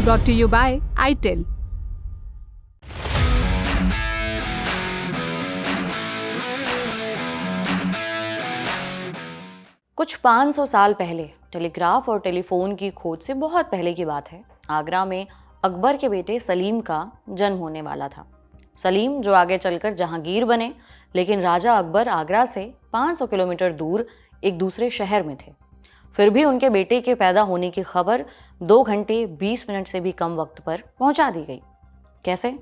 brought to you by ITEL. कुछ 500 साल पहले टेलीग्राफ और टेलीफोन की खोज से बहुत पहले की बात है। आगरा में अकबर के बेटे सलीम का जन्म होने वाला था। सलीम जो आगे चलकर जहांगीर बने, लेकिन राजा अकबर आगरा से 500 किलोमीटर दूर एक दूसरे शहर में थे। फिर भी उनके बेटे के पैदा होने की खबर 2 घंटे 20 मिनट से भी कम वक्त पर पहुंचा दी गई। कैसे?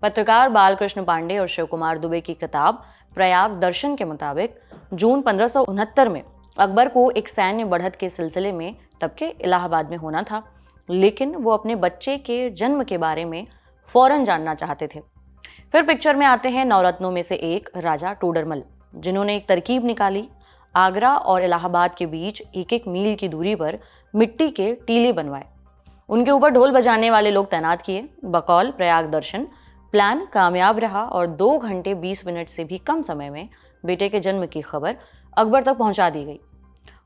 पत्रकार बालकृष्ण पांडे और शिव कुमार दुबे की किताब प्रयाग दर्शन के मुताबिक जून 1569 में अकबर को एक सैन्य बढ़त के सिलसिले में तब के इलाहाबाद में होना था, लेकिन वो अपने बच्चे के जन्म के बारे में फौरन जानना चाहते थे। फिर पिक्चर में आते हैं नवरत्नों में से एक राजा टोडरमल, जिन्होंने एक तरकीब निकाली। आगरा और इलाहाबाद के बीच 1-1 मील की दूरी पर मिट्टी के टीले बनवाए, उनके ऊपर ढोल बजाने वाले लोग तैनात किए। बकौल प्रयाग दर्शन प्लान कामयाब रहा और 2 घंटे 20 मिनट से भी कम समय में बेटे के जन्म की खबर अकबर तक पहुंचा दी गई।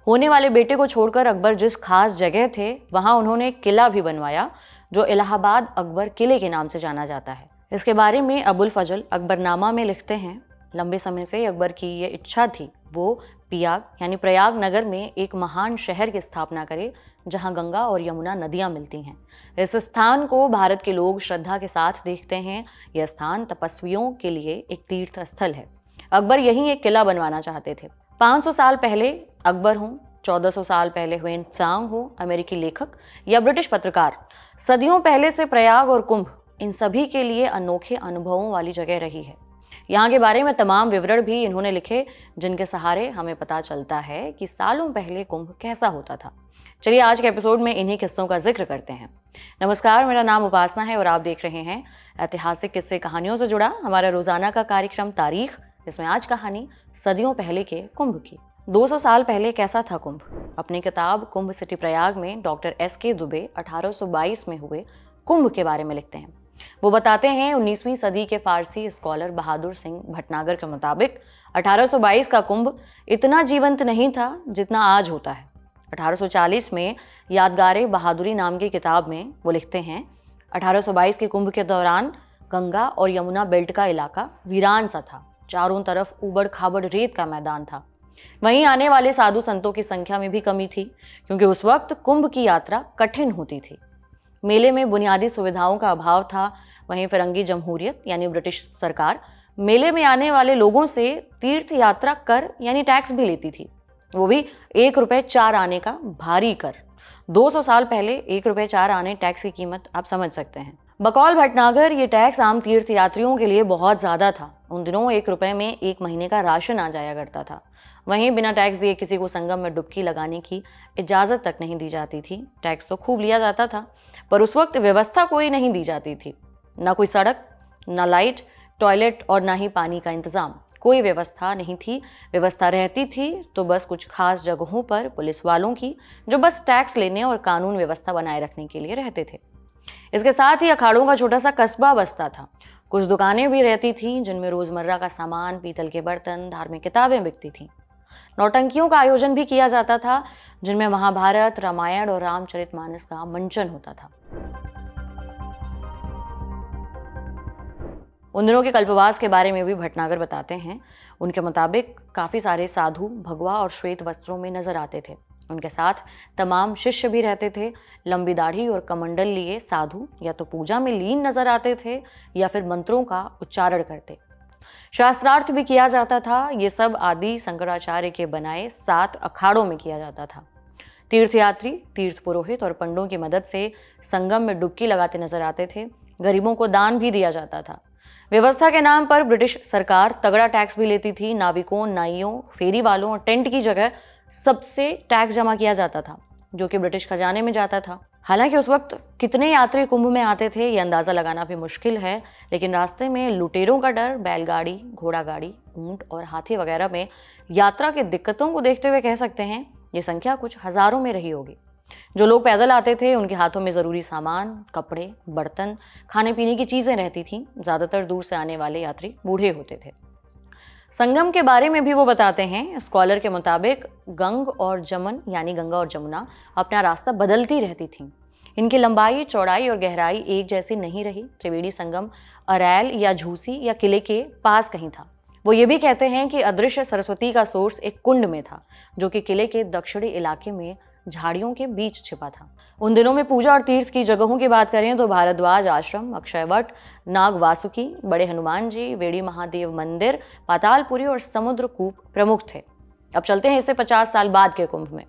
होने वाले बेटे को छोड़कर अकबर जिस खास जगह थे, वहां उन्होंने किला भी बनवाया, जो इलाहाबाद अकबर किले के नाम से जाना जाता है। इसके बारे में अबुल फजल अकबरनामा में लिखते हैं, लंबे समय से अकबर की ये इच्छा थी वो पियाग यानी प्रयाग नगर में एक महान शहर की स्थापना करे, जहां गंगा और यमुना नदियां मिलती हैं। इस स्थान को भारत के लोग श्रद्धा के साथ देखते हैं। यह स्थान तपस्वियों के लिए एक तीर्थ स्थल है। अकबर यहीं एक किला बनवाना चाहते थे। 500 साल पहले अकबर हों, 1400 साल पहले हुएन त्सांग हो, अमेरिकी लेखक या ब्रिटिश पत्रकार, सदियों पहले से प्रयाग और कुंभ इन सभी के लिए अनोखे अनुभवों वाली जगह रही है। यहाँ के बारे में तमाम विवरण भी इन्होंने लिखे, जिनके सहारे हमें पता चलता है कि सालों पहले कुंभ कैसा होता था। चलिए आज के एपिसोड में इन्हीं किस्सों का जिक्र करते हैं। नमस्कार, मेरा नाम उपासना है और आप देख रहे हैं ऐतिहासिक किस्से कहानियों से जुड़ा हमारा रोजाना का कार्यक्रम तारीख, जिसमें आज कहानी सदियों पहले के कुंभ की। 200 साल पहले कैसा था कुंभ? अपनी किताब कुंभ सिटी प्रयाग में डॉक्टर S.K. दुबे 1822 में हुए कुंभ के बारे में लिखते हैं। वो बताते हैं 19वीं सदी के फारसी स्कॉलर बहादुर सिंह भटनागर के मुताबिक 1822 का कुंभ इतना जीवंत नहीं था जितना आज होता है। 1840 में यादगारे बहादुरी नाम की किताब में वो लिखते हैं, 1822 के कुंभ के दौरान गंगा और यमुना बेल्ट का इलाका वीरान सा था। चारों तरफ उबड़ खाबड़ रेत का मैदान था। वहीं आने वाले साधु संतों की संख्या में भी कमी थी, क्योंकि उस वक्त कुंभ की यात्रा कठिन होती थी। मेले में बुनियादी सुविधाओं का अभाव था। वहीं फिरंगी जमहूरियत यानी ब्रिटिश सरकार मेले में आने वाले लोगों से तीर्थ यात्रा कर यानी टैक्स भी लेती थी, वो भी 1 रुपये 4 आने का भारी कर। 200 साल पहले 1 रुपये 4 आने टैक्स की कीमत आप समझ सकते हैं। बकौल भटनागर ये टैक्स आम तीर्थ यात्रियों के लिए बहुत ज़्यादा था। उन दिनों 1 रुपये में 1 महीने का राशन आ जाया करता था। वहीं बिना टैक्स दिए किसी को संगम में डुबकी लगाने की इजाज़त तक नहीं दी जाती थी। टैक्स तो खूब लिया जाता था, पर उस वक्त व्यवस्था कोई नहीं दी जाती थी। ना कोई सड़क, ना लाइट, टॉयलेट और ना ही पानी का इंतज़ाम। कोई व्यवस्था नहीं थी। व्यवस्था रहती थी तो बस कुछ खास जगहों पर पुलिस वालों की, जो बस टैक्स लेने और कानून व्यवस्था बनाए रखने के लिए रहते थे। इसके साथ ही अखाड़ों का छोटा सा कस्बा बसता था। कुछ दुकानें भी रहती थीं, जिनमें रोज़मर्रा का सामान, पीतल के बर्तन, धार्मिक किताबें बिकती थीं। नौटंकियों का आयोजन भी किया जाता था, जिनमें महाभारत, रामायण और रामचरितमानस का मंचन होता था। उन दिनों के कल्पवास के बारे में भी भटनागर बताते हैं। उनके मुताबिक काफ़ी सारे साधु भगवा और श्वेत वस्त्रों में नजर आते थे। उनके साथ तमाम शिष्य भी रहते थे। लंबी दाढ़ी और कमंडल लिए साधु या तो पूजा में लीन नजर आते थे या फिर मंत्रों का उच्चारण करते। शास्त्रार्थ भी किया जाता था। ये सब आदि शंकराचार्य के बनाए 7 अखाड़ों में किया जाता था। तीर्थयात्री, तीर्थ पुरोहित और पंडों की मदद से संगम में डुबकी लगाते नजर आते थे। गरीबों को दान भी दिया जाता था। व्यवस्था के नाम पर ब्रिटिश सरकार तगड़ा टैक्स भी लेती थी। नाविकों, नाइयों, फेरी वालों और टेंट की जगह सबसे टैक्स जमा किया जाता था, जो कि ब्रिटिश खजाने में जाता था। हालांकि उस वक्त कितने यात्री कुंभ में आते थे ये अंदाज़ा लगाना भी मुश्किल है, लेकिन रास्ते में लुटेरों का डर, बैलगाड़ी, घोड़ा गाड़ी, ऊंट और हाथी वगैरह में यात्रा की दिक्कतों को देखते हुए कह सकते हैं ये संख्या कुछ हज़ारों में रही होगी। जो लोग पैदल आते थे उनके हाथों में ज़रूरी सामान, कपड़े, बर्तन, खाने पीने की चीज़ें रहती थीं। ज़्यादातर दूर से आने वाले यात्री बूढ़े होते थे। संगम के बारे में भी वो बताते हैं। स्कॉलर के मुताबिक गंग और जमन यानी गंगा और जमुना अपना रास्ता बदलती रहती थीं। इनकी लंबाई, चौड़ाई और गहराई एक जैसी नहीं रही। त्रिवेणी संगम अरैल या झूसी या किले के पास कहीं था। वो ये भी कहते हैं कि अदृश्य सरस्वती का सोर्स एक कुंड में था, जो कि किले के दक्षिणी इलाके में झाड़ियों के बीच छिपा था। उन दिनों में पूजा और तीर्थ की जगहों की बात करें तो भारद्वाज आश्रम, अक्षयवट, नाग वासुकी, बड़े हनुमान जी, वेड़ी महादेव मंदिर, पातालपुरी और समुद्र कूप प्रमुख थे। अब चलते हैं इससे 50 साल बाद के कुंभ में।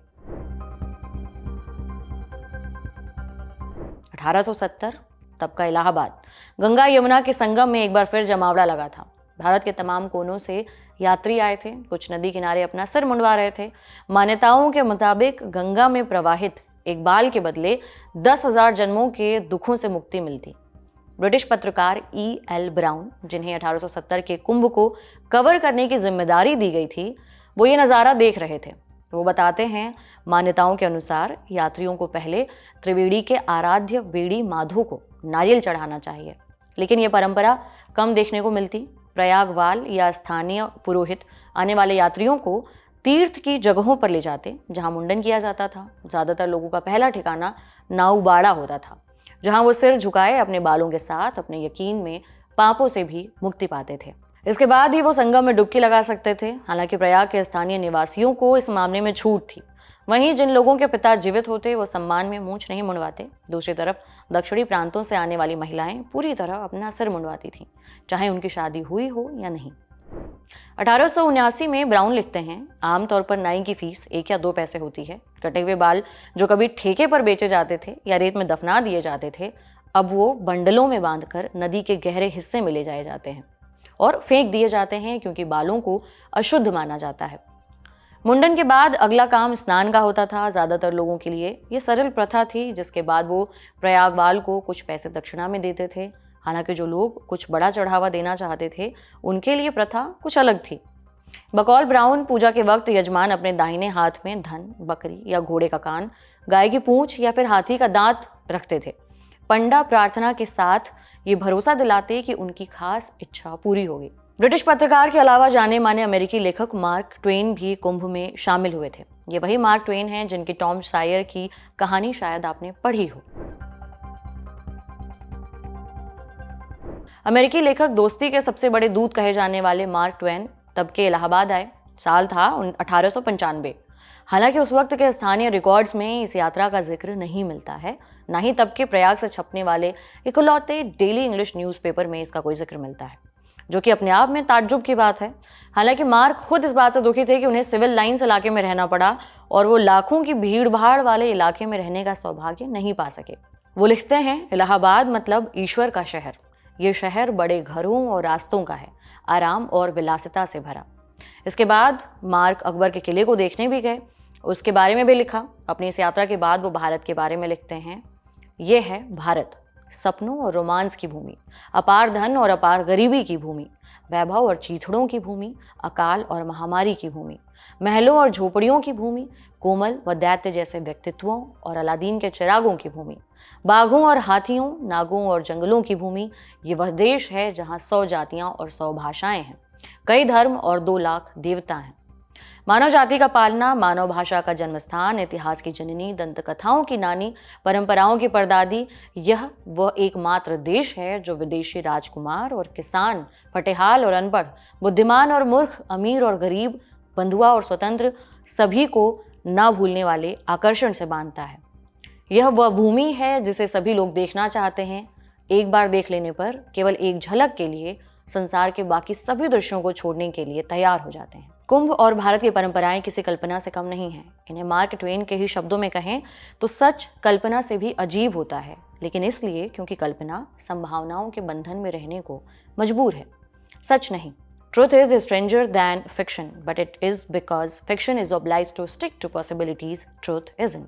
1870, तब का इलाहाबाद। गंगा यमुना के संगम में एक बार फिर जमावड़ा लगा था। भारत के तमाम कोनों से यात्री आए थे। कुछ नदी किनारे अपना सिर मुंडवा रहे थे। मान्यताओं के मुताबिक गंगा में प्रवाहित एक बाल के बदले 10,000 जन्मों के दुखों से मुक्ति मिलती। ब्रिटिश पत्रकार E.L. ब्राउन, जिन्हें 1870 के कुंभ को कवर करने की जिम्मेदारी दी गई थी, वो ये नज़ारा देख रहे थे। वो बताते हैं, मान्यताओं के अनुसार यात्रियों को पहले त्रिवेणी के आराध्य वेड़ी माधो को नारियल चढ़ाना चाहिए, लेकिन ये परंपरा कम देखने को मिलती। प्रयागवाल या स्थानीय पुरोहित आने वाले यात्रियों को तीर्थ की जगहों पर ले जाते, जहां मुंडन किया जाता था। ज़्यादातर लोगों का पहला ठिकाना नाऊबाड़ा होता था, जहां वो सिर झुकाए अपने बालों के साथ अपने यकीन में पापों से भी मुक्ति पाते थे। इसके बाद ही वो संगम में डुबकी लगा सकते थे। हालांकि प्रयाग के स्थानीय निवासियों को इस मामले में छूट थी। वहीं जिन लोगों के पिता जीवित होते वो सम्मान में मूंछ नहीं मुंडवाते। दूसरी तरफ दक्षिणी प्रांतों से आने वाली महिलाएं पूरी तरह अपना सिर मुंडवाती थीं, चाहे उनकी शादी हुई हो या नहीं। 1879 में ब्राउन लिखते हैं, आमतौर पर नाई की फीस 1 या 2 पैसे होती है। कटे हुए बाल जो कभी ठेके पर बेचे जाते थे या रेत में दफना दिए जाते थे, अब वो बंडलों में बांधकर नदी के गहरे हिस्से में ले जाए जाते हैं और फेंक दिए जाते हैं, क्योंकि बालों को अशुद्ध माना जाता है। मुंडन के बाद अगला काम स्नान का होता था। ज़्यादातर लोगों के लिए ये सरल प्रथा थी, जिसके बाद वो प्रयागवाल को कुछ पैसे दक्षिणा में देते थे। हालांकि जो लोग कुछ बड़ा चढ़ावा देना चाहते थे, उनके लिए प्रथा कुछ अलग थी। बकौल ब्राउन, पूजा के वक्त यजमान अपने दाहिने हाथ में धन, बकरी या घोड़े का कान, गाय की पूंछ या फिर हाथी का दांत रखते थे। पंडा प्रार्थना के साथ ये भरोसा दिलाते कि उनकी खास इच्छा पूरी होगी। ब्रिटिश पत्रकार के अलावा जाने माने अमेरिकी लेखक मार्क ट्वेन भी कुंभ में शामिल हुए थे। ये वही मार्क ट्वेन हैं जिनकी टॉम सायर की कहानी शायद आपने पढ़ी हो। अमेरिकी लेखक दोस्ती के सबसे बड़े दूत कहे जाने वाले मार्क ट्वेन तब के इलाहाबाद आए। साल था 1895। हालांकि उस वक्त के स्थानीय रिकॉर्ड्स में इस यात्रा का जिक्र नहीं मिलता है, ना ही तब के प्रयाग से छपने वाले इकलौते डेली इंग्लिश न्यूज़पेपर में इसका कोई जिक्र मिलता है, जो कि अपने आप में ताज्जुब की बात है। हालांकि मार्क खुद इस बात से दुखी थे कि उन्हें सिविल लाइन्स इलाके में रहना पड़ा और वो लाखों की भीड़ भाड़ वाले इलाके में रहने का सौभाग्य नहीं पा सके। वो लिखते हैं, इलाहाबाद मतलब ईश्वर का शहर। ये शहर बड़े घरों और रास्तों का है, आराम और विलासिता से भरा। इसके बाद मार्क अकबर के किले को देखने भी गए, उसके बारे में भी लिखा। अपनी इस यात्रा के बाद वो भारत के बारे में लिखते हैं, ये है भारत, सपनों और रोमांस की भूमि, अपार धन और अपार गरीबी की भूमि, वैभव और चीथड़ों की भूमि, अकाल और महामारी की भूमि, महलों और झोपड़ियों की भूमि, कोमल व दैत्य जैसे व्यक्तित्वों और अलादीन के चिरागों की भूमि, बाघों और हाथियों, नागों और जंगलों की भूमि। ये वह देश है जहाँ 100 जातियाँ और 100 भाषाएं हैं, कई धर्म और 2 लाख देवता हैं। मानव जाति का पालना, मानव भाषा का जन्मस्थान, इतिहास की जननी, दंत कथाओं की नानी, परंपराओं की परदादी, यह वह एकमात्र देश है जो विदेशी राजकुमार और किसान, फटेहाल और अनपढ़, बुद्धिमान और मूर्ख, अमीर और गरीब, बंधुआ और स्वतंत्र, सभी को ना भूलने वाले आकर्षण से बांधता है। यह वह भूमि है जिसे सभी लोग देखना चाहते हैं। एक बार देख लेने पर केवल एक झलक के लिए संसार के बाकी सभी दृश्यों को छोड़ने के लिए तैयार हो जाते हैं। कुंभ और भारत की परंपराएं किसी कल्पना से कम नहीं हैं। इन्हें मार्क ट्वेन के ही शब्दों में कहें तो सच कल्पना से भी अजीब होता है, लेकिन इसलिए क्योंकि कल्पना संभावनाओं के बंधन में रहने को मजबूर है, सच नहीं। Truth is stranger than fiction, but it is because fiction is obliged to stick to possibilities truth isn't.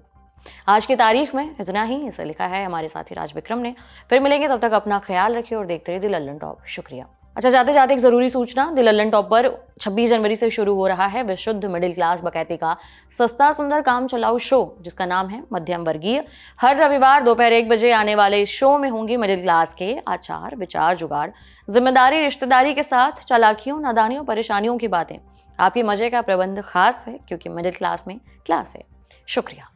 आज की तारीख में इतना ही। इसे लिखा है हमारे साथी राज विक्रम ने। फिर मिलेंगे, तब तक अपना ख्याल रखिए और देखते रहिए द लल्लन टॉप। शुक्रिया। अच्छा, जाते जाते एक जरूरी सूचना, द लल्लन टॉप पर 26 जनवरी से शुरू हो रहा है विशुद्ध मिडिल क्लास बकैती का सस्ता सुंदर काम चलाऊ शो, जिसका नाम है मध्यम वर्गीय। हर रविवार दोपहर 1 बजे आने वाले इस शो में होंगी मिडिल क्लास के आचार विचार जुगाड़, जिम्मेदारी रिश्तेदारी के साथ चालाकियों, नादानियों, परेशानियों की बातें। आपके मजे का प्रबंध खास है, क्योंकि मिडिल क्लास में क्लास है। शुक्रिया।